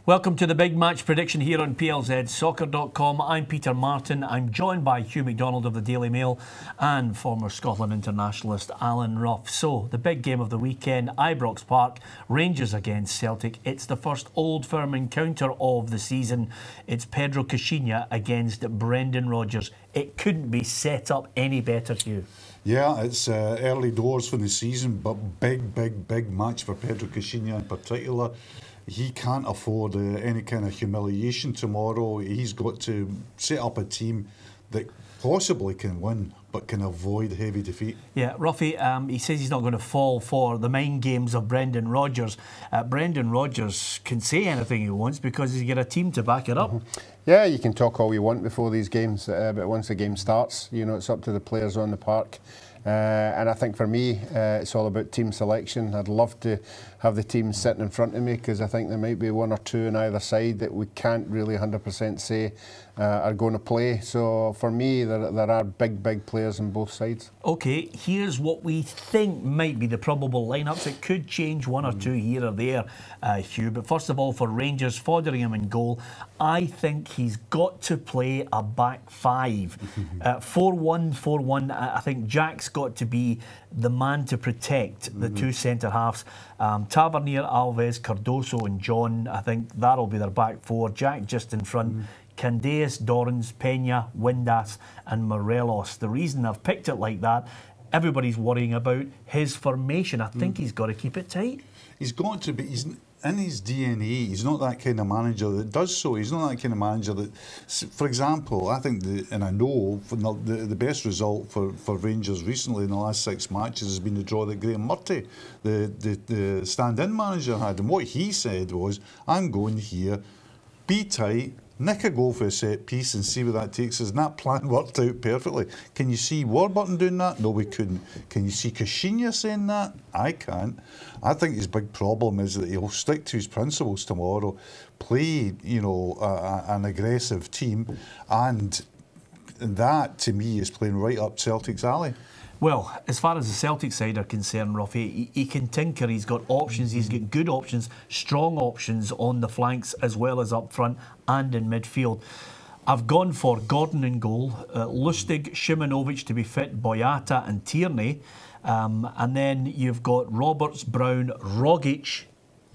Welcome to the big match prediction here on PLZsoccer.com. I'm Peter Martin. I'm joined by Hugh MacDonald of the Daily Mail and former Scotland internationalist Alan Rough. So, the big game of the weekend, Ibrox Park, Rangers against Celtic. It's the first Old Firm encounter of the season. It's Pedro Caixinha against Brendan Rodgers. It couldn't be set up any better, Hugh. Yeah, it's early doors for the season, but big match for Pedro Caixinha in particular. He can't afford any kind of humiliation tomorrow. He's got to set up a team that possibly can win, but can avoid heavy defeat. Yeah, Ruffy, he says he's not going to fall for the mind games of Brendan Rodgers. Brendan Rodgers can say anything he wants because he's got a team to back it up. Yeah, you can talk all you want before these games, but once the game starts, you know, it's up to the players on the park. And I think for me, it's all about team selection. I'd love to have the team sitting in front of me because I think there might be one or two on either side that we can't really 100% say are going to play. So for me, there are big players on both sides. OK, here's what we think might be the probable lineups. It could change one or two here or there, Hugh. But first of all, for Rangers, Fotheringham in goal, I think he's got to play a back five. 4-1-4-1. I think Jack's got to be the man to protect the two centre-halves. Tavernier, Alves, Cardoso and John, I think that'll be their back four. Jack just in front. Candeas, Dorrans, Peña, Windass and Morelos. The reason I've picked it like that, everybody's worrying about his formation. I think he's got to keep it tight. He's got to be. He's in his DNA. He's not that kind of manager that does so. He's not that kind of manager that, for example, I think, and I know the best result for Rangers recently in the last 6 matches has been the draw that Graham Murty, the stand-in manager, had. And what he said was, I'm going here, be tight, nick a goal for a set piece and see where that takes us. And that plan worked out perfectly. Can you see Warburton doing that? No, we couldn't. Can you see Caixinha saying that? I can't. I think his big problem is that he'll stick to his principles tomorrow, play, you know, an aggressive team, and that, to me, is playing right up Celtic's alley. Well, as far as the Celtic side are concerned, Ruffy, he can tinker. He's got options. He's got good options, strong options on the flanks as well as up front and in midfield. I've gone for Gordon in goal, Lustig, Šimanović to be fit, Boyata and Tierney. And then you've got Roberts, Brown, Rogic,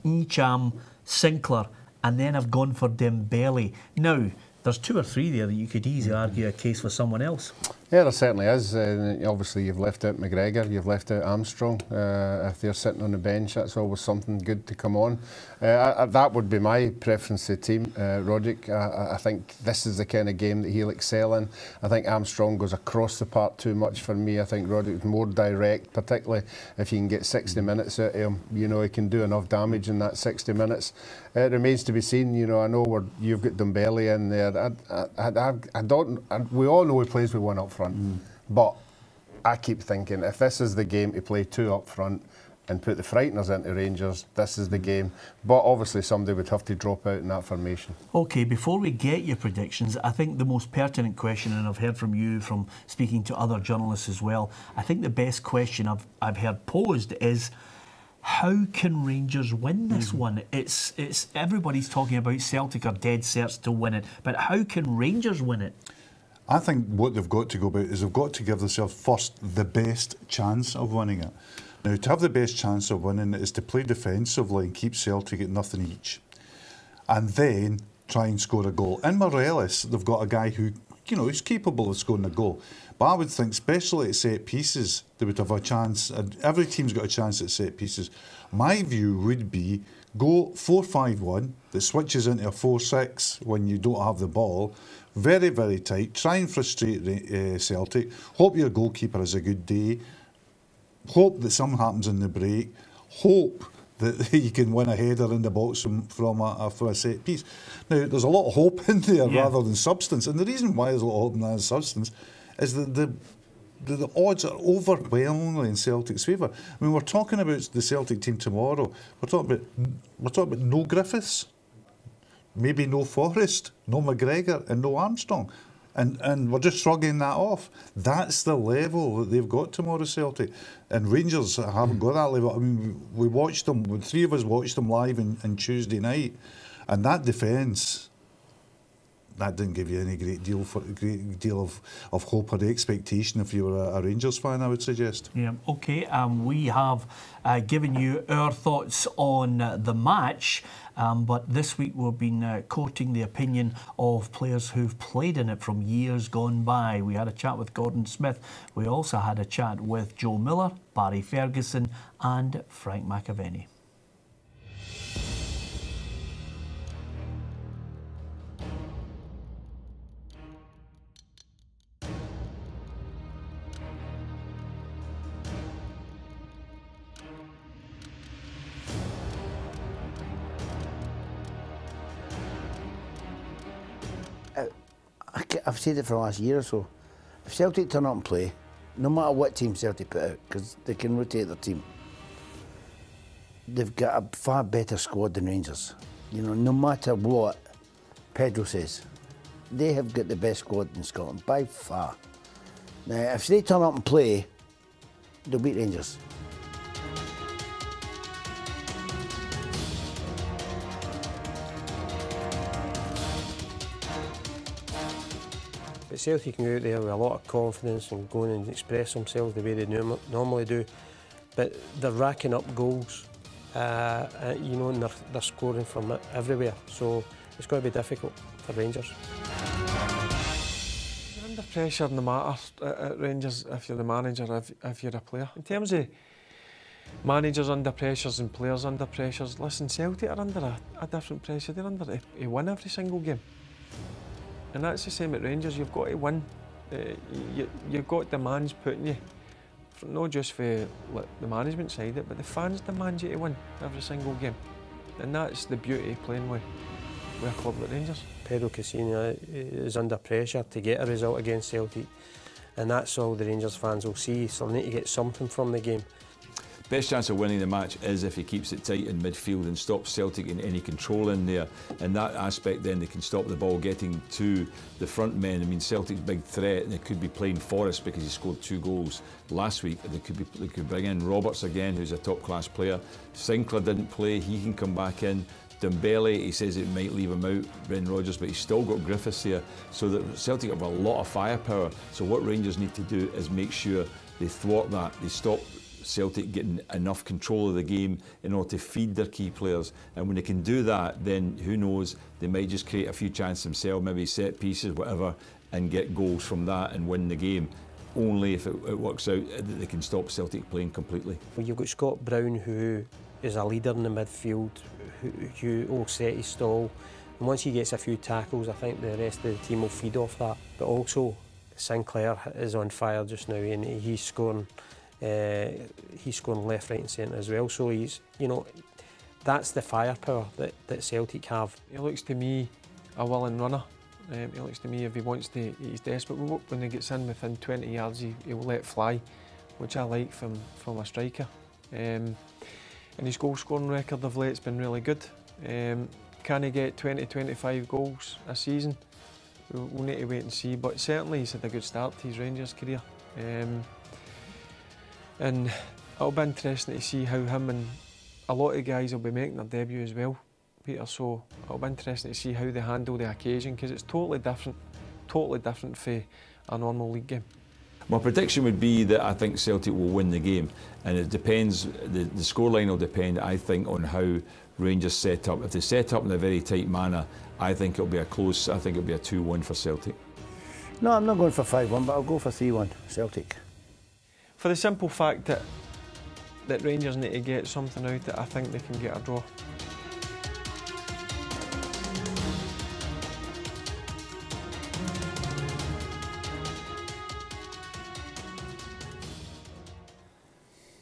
Ncham, Sinclair. And then I've gone for Dembele. Now, there's 2 or 3 there that you could easily argue a case for someone else. Yeah, there certainly is. Obviously, you've left out McGregor, you've left out Armstrong. If they're sitting on the bench, that's always something good to come on. That would be my preference to the team. Rogic, I think this is the kind of game that he'll excel in. I think Armstrong goes across the park too much for me. I think Rogic is more direct, particularly if you can get 60 minutes out of him. You know, he can do enough damage in that 60 minutes. It remains to be seen. You know, I know you've got Dembele in there. I don't. We all know he plays with one up front, but I keep thinking if this is the game to play 2 up front and put the frighteners into Rangers, this is the game. But obviously somebody would have to drop out in that formation. OK, before we get your predictions, I think the most pertinent question, and I've heard from you from speaking to other journalists as well, I think the best question I've heard posed is, how can Rangers win this one? It's everybody's talking about Celtic are dead certs to win it, but how can Rangers win it? I think what they've got to go about is they've got to give themselves first the best chance of winning it. Now, to have the best chance of winning it is to play defensively and keep Celtic at nothing each, and then try and score a goal. In Morelos, they've got a guy who, you know, is capable of scoring a goal. But I would think, especially at set pieces, they would have a chance. Every team's got a chance at set pieces. My view would be go 4-5-1 that switches into a 4-6 when you don't have the ball. Very tight. Try and frustrate Celtic. Hope your goalkeeper has a good day. Hope that something happens in the break. Hope that you can win a header in the box from a set piece. Now, there's a lot of hope in there rather than substance. And the reason why there's a lot of hope in that than substance is that the odds are overwhelmingly in Celtic's favour. I mean, we're talking about the Celtic team tomorrow. We're talking about no Griffiths, maybe no Forrest, no McGregor and no Armstrong. And we're just shrugging that off. That's the level that they've got tomorrow, Celtic. And Rangers haven't got that level. I mean, we watched them, 3 of us watched them live on Tuesday night. And that defence, that didn't give you any great deal of hope or expectation if you were a Rangers fan, I would suggest. Yeah, okay. We have given you our thoughts on the match, but this week we've been quoting the opinion of players who've played in it from years gone by. We had a chat with Gordon Smith. We also had a chat with Joe Miller, Barry Ferguson and Frank McAvenny. I've said it for the last year or so. If Celtic turn up and play, no matter what team Celtic put out, because they can rotate their team, they've got a far better squad than Rangers. You know, no matter what Pedro says, they have got the best squad in Scotland by far. Now, if they turn up and play, they'll beat Rangers. But Celtic can go out there with a lot of confidence and go in and express themselves the way they normally do. But they're racking up goals, you know, and they're scoring from everywhere. So it's going to be difficult for Rangers. You're under pressure no matter at Rangers if you're the manager, if you're a player. In terms of managers under pressures and players under pressures, listen, Celtic are under a different pressure. They're under to win every single game. And that's the same at Rangers. You've got to win. You've got demands put on you, not just for the management side, but the fans demand you to win every single game. And that's the beauty of playing with a club like Rangers. Pedro Cassini is under pressure to get a result against Celtic, and that's all the Rangers fans will see. So they need to get something from the game. Best chance of winning the match is if he keeps it tight in midfield and stops Celtic in any control in there. In that aspect, then they can stop the ball getting to the front men. I mean, Celtic's big threat, and they could be playing Forrest because he scored 2 goals last week. They could bring in Roberts again, who's a top-class player. Sinclair didn't play; he can come back in. Dembele, he says it might leave him out, Brendan Rodgers, but he's still got Griffiths here. So that Celtic have a lot of firepower. So what Rangers need to do is make sure they thwart that. They stop Celtic getting enough control of the game in order to feed their key players. And when they can do that, then who knows, they might just create a few chances themselves, maybe set pieces, whatever, and get goals from that and win the game. Only if it works out that they can stop Celtic playing completely. Well, you've got Scott Brown, who is a leader in the midfield, who will set his stall. And once he gets a few tackles, I think the rest of the team will feed off that. But also, Sinclair is on fire just now, and he's scoring left, right and centre as well. So he's, you know, that's the firepower that Celtic have. He looks to me a willing runner. He looks to me if he wants to, he's desperate. When he gets in within 20 yards, he'll let fly, which I like from a striker. And his goal scoring record of late's been really good. Can he get 20-25 goals a season? We'll need to wait and see, but certainly he's had a good start to his Rangers career. And it'll be interesting to see how him and a lot of guys will be making their debut as well, Peter, so it'll be interesting to see how they handle the occasion, because it's totally different for a normal league game. My prediction would be that I think Celtic will win the game, and it depends, the scoreline will depend, I think, on how Rangers set up. If they set up in a very tight manner, I think it'll be a close, I think it'll be a 2-1 for Celtic. No, I'm not going for 5-1, but I'll go for 3-1 Celtic. For the simple fact that Rangers need to get something out that I think they can get a draw.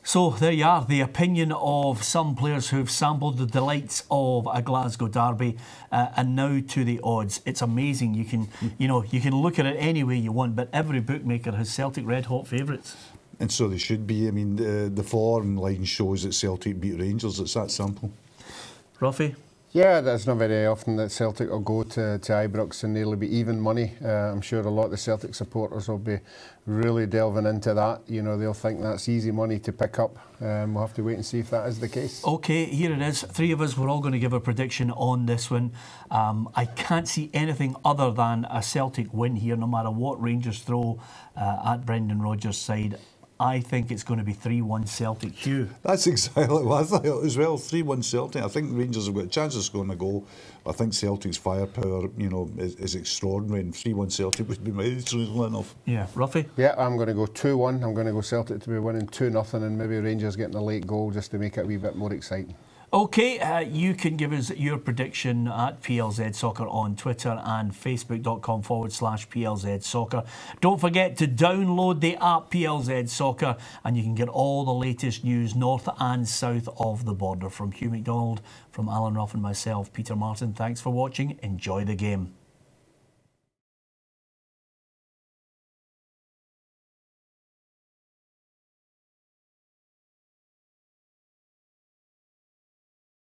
So there you are, the opinion of some players who've sampled the delights of a Glasgow derby, and now to the odds. It's amazing. You can, you can look at it any way you want, but every bookmaker has Celtic red hot favourites. And so they should be. I mean, the form line shows that Celtic beat Rangers. It's that simple. Ruffy? Yeah, that's not very often that Celtic will go to Ibrox and nearly be even money. I'm sure a lot of the Celtic supporters will be really delving into that. You know, they'll think that's easy money to pick up. We'll have to wait and see if that is the case. OK, here it is. Three of us, we're all going to give a prediction on this one. I can't see anything other than a Celtic win here, no matter what Rangers throw at Brendan Rodgers' side. I think it's going to be 3-1 Celtic. Hugh? That's exactly what I thought as well. 3-1 Celtic. I think Rangers have got a chance of scoring a goal. I think Celtic's firepower, you know, is extraordinary, and 3-1 Celtic would be reasonable enough. Yeah, Ruffy? Yeah, I'm going to go 2-1. I'm going to go Celtic to be winning 2-0, and maybe Rangers getting a late goal just to make it a wee bit more exciting. OK, you can give us your prediction at PLZ Soccer on Twitter and facebook.com/PLZ Soccer. Don't forget to download the app PLZ Soccer, and you can get all the latest news north and south of the border. From Hugh MacDonald, from Alan Ruff and myself, Peter Martin, thanks for watching. Enjoy the game.